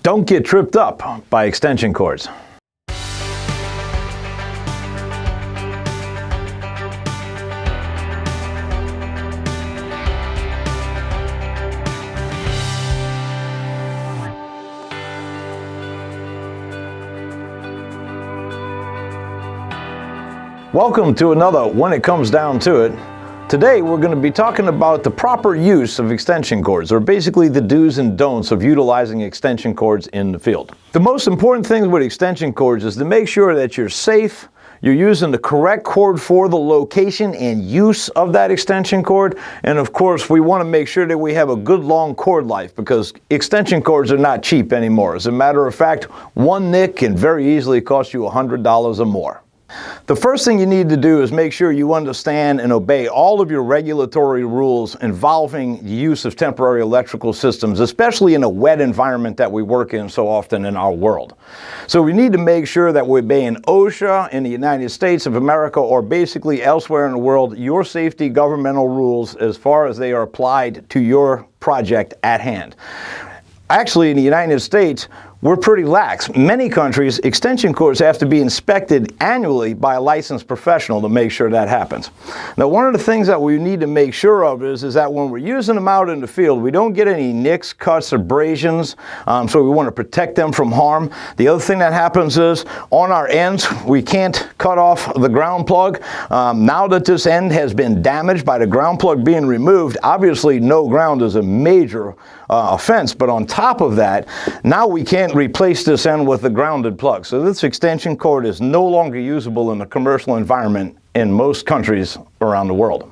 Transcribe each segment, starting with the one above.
Don't get tripped up by extension cords. Welcome to another When It Comes Down to It. Today we're going to be talking about the proper use of extension cords, or basically the do's and don'ts of utilizing extension cords in the field. The most important thing with extension cords is to make sure that you're safe, you're using the correct cord for the location and use of that extension cord, and of course we want to make sure that we have a good long cord life, because extension cords are not cheap anymore. As a matter of fact, one nick can very easily cost you $100 or more. The first thing you need to do is make sure you understand and obey all of your regulatory rules involving the use of temporary electrical systems, especially in a wet environment that we work in so often in our world. So we need to make sure that we're obeying OSHA in the United States of America, or basically elsewhere in the world, your safety governmental rules as far as they are applied to your project at hand. Actually, in the United States, we're pretty lax. Many countries, extension cords have to be inspected annually by a licensed professional to make sure that happens. Now, one of the things that we need to make sure of is that when we're using them out in the field, we don't get any nicks, cuts, abrasions, so we want to protect them from harm. The other thing that happens is, on our ends, we can't cut off the ground plug. Now that this end has been damaged by the ground plug being removed, obviously no ground is a major offense, but on top of that, now we can't replace this end with a grounded plug. So this extension cord is no longer usable in a commercial environment in most countries around the world.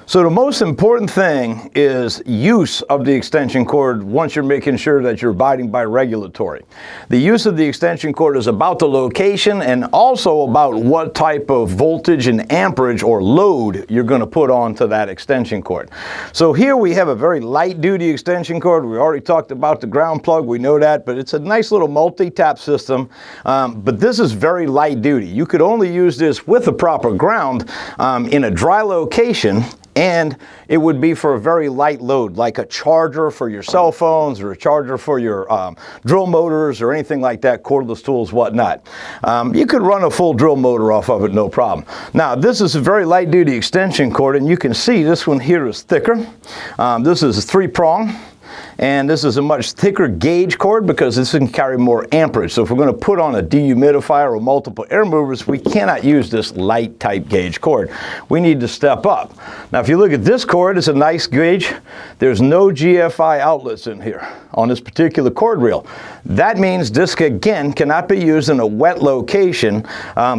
So the most important thing is use of the extension cord once you're making sure that you're abiding by regulatory. The use of the extension cord is about the location and also about what type of voltage and amperage or load you're going to put onto that extension cord. So here we have a very light duty extension cord. We already talked about the ground plug, we know that, but it's a nice little multi-tap system. But this is very light duty. You could only use this with a proper ground in a dry location, and it would be for a very light load, like a charger for your cell phones or a charger for your drill motors or anything like that, cordless tools, whatnot. You could run a full drill motor off of it, no problem. Now, this is a very light duty extension cord, and you can see this one here is thicker. This is a 3-prong. And this is a much thicker gauge cord because this can carry more amperage. So if we're going to put on a dehumidifier or multiple air movers, we cannot use this light type gauge cord. We need to step up. Now, if you look at this cord, it's a nice gauge. There's no GFI outlets in here on this particular cord reel. That means this, again, cannot be used in a wet location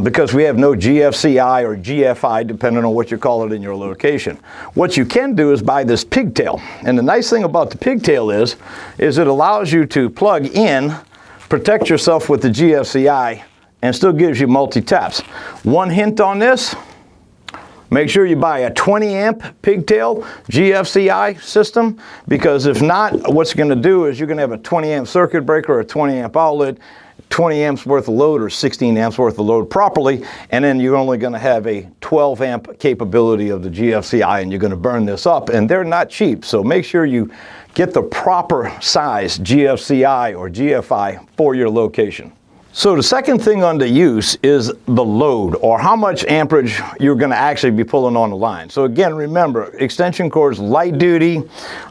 because we have no GFCI or GFI, depending on what you call it in your location. What you can do is buy this pigtail. And the nice thing about the pigtail is it allows you to plug in, protect yourself with the GFCI, and still gives you multi-taps. One hint on this: make sure you buy a 20 amp pigtail GFCI system, because if not, what's going to do is you're going to have a 20 amp circuit breaker or a 20 amp outlet, 20 amps worth of load or 16 amps worth of load properly, and then you're only going to have a 12 amp capability of the GFCI, and you're going to burn this up, and they're not cheap. So make sure you get the proper size GFCI or GFI for your location. So the second thing under use is the load, or how much amperage you're going to actually be pulling on the line. So again, remember, extension cords, light duty,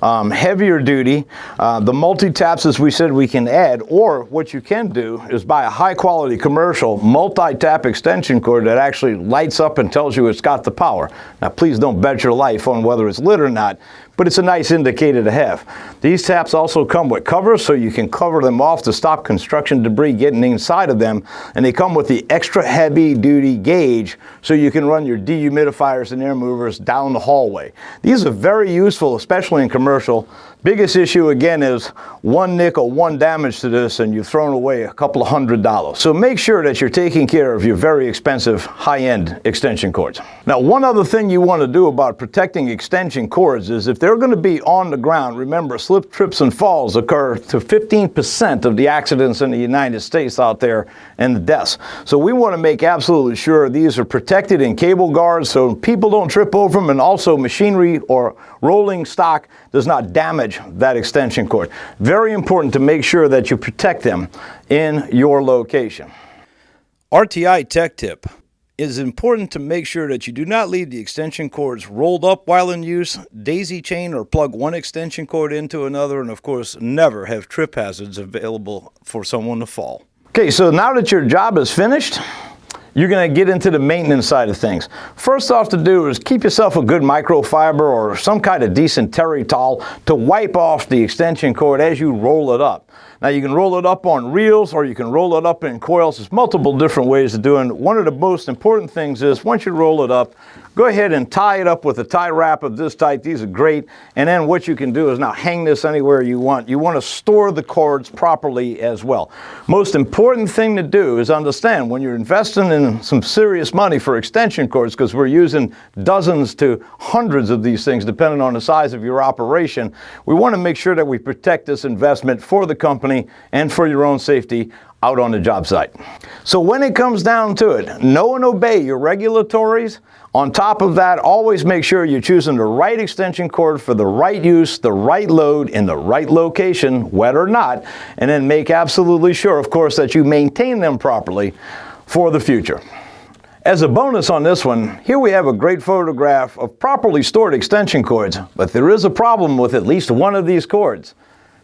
heavier duty. The multi-taps, as we said, we can add, or what you can do is buy a high quality commercial multi-tap extension cord that actually lights up and tells you it's got the power. Now please don't bet your life on whether it's lit or not, but it's a nice indicator to have. These taps also come with covers, so you can cover them off to stop construction debris getting inside of them, and they come with the extra heavy duty gauge, so you can run your dehumidifiers and air movers down the hallway. These are very useful, especially in commercial. Biggest issue again is one nick or one damage to this and you've thrown away a couple of $100. So make sure that you're taking care of your very expensive high-end extension cords. Now, one other thing you want to do about protecting extension cords is if they're going to be on the ground. Remember, slip, trips, and falls occur to 15% of the accidents in the United States out there and the deaths. So we want to make absolutely sure these are protected in cable guards so people don't trip over them, and also machinery or rolling stock does not damage that extension cord. Very important to make sure that you protect them in your location. RTI tech tip. It is important to make sure that you do not leave the extension cords rolled up while in use, daisy chain or plug one extension cord into another, and of course never have trip hazards available for someone to fall. Okay, so now that your job is finished, you're going to get into the maintenance side of things. First off to do is keep yourself a good microfiber or some kind of decent terry towel to wipe off the extension cord as you roll it up. Now you can roll it up on reels or you can roll it up in coils. There's multiple different ways of doing it. One of the most important things is once you roll it up, go ahead and tie it up with a tie wrap of this type. These are great. And then what you can do is now hang this anywhere you want. You want to store the cords properly as well. Most important thing to do is understand when you're investing in some serious money for extension cords, because we're using dozens to hundreds of these things depending on the size of your operation, we want to make sure that we protect this investment for the company and for your own safety out on the job site. So when it comes down to it, know and obey your regulatories. On top of that, always make sure you're choosing the right extension cord for the right use, the right load, in the right location, wet or not, and then make absolutely sure, of course, that you maintain them properly for the future. As a bonus on this one, here we have a great photograph of properly stored extension cords, but there is a problem with at least one of these cords.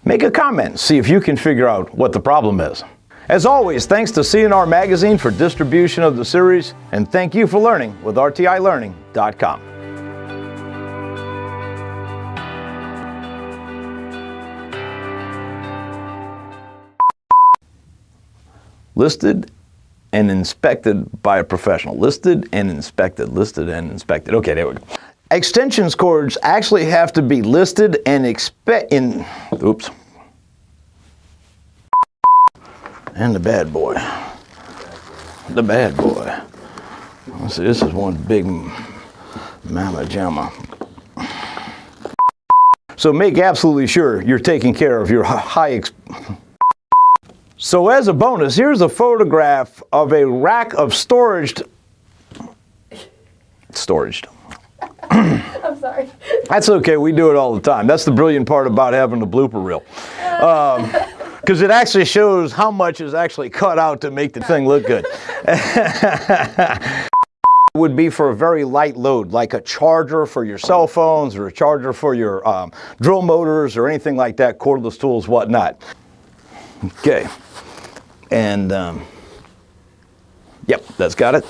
Make a comment, see if you can figure out what the problem is. As always, thanks to C&R Magazine for distribution of the series, and thank you for learning with RTIlearning.com. Listed and inspected by a professional. Listed and inspected, listed and inspected. Okay, there we go. Extensions cords actually have to be listed and oops. And the bad boy. The bad boy. Let's see, this is one big mama jamma. So make absolutely sure you're taking care of your So as a bonus, here's a photograph of a rack of storage. I'm sorry. That's okay, we do it all the time. That's the brilliant part about having a blooper reel. Because it actually shows how much is actually cut out to make the thing look good. It would be for a very light load, like a charger for your cell phones or a charger for your drill motors or anything like that, cordless tools, whatnot. Okay, and yep, that's got it.